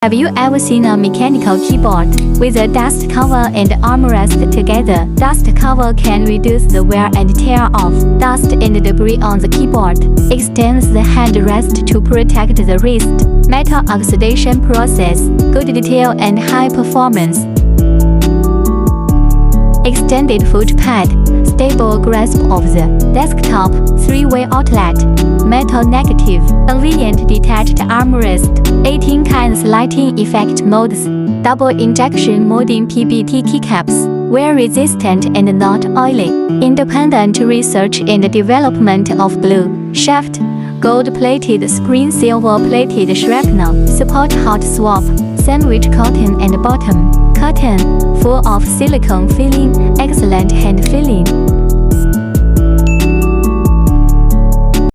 Have you ever seen a mechanical keyboard with a dust cover and armrest together? Dust cover can reduce the wear and tear of dust and debris on the keyboard, extends the handrest to protect the wrist, metal oxidation process, good detail and high performance. Extended foot pad, stable grasp of the desktop, 3-way outlet, metal negative, convenient detached armrest, 18 kinds lighting effect modes, double injection molding PBT keycaps, wear resistant and not oily, independent research and development of blue shaft, gold-plated screen, silver-plated shrapnel, support hot swap, sandwich cotton and bottom, cotton, full of silicone filling, excellent hand filling.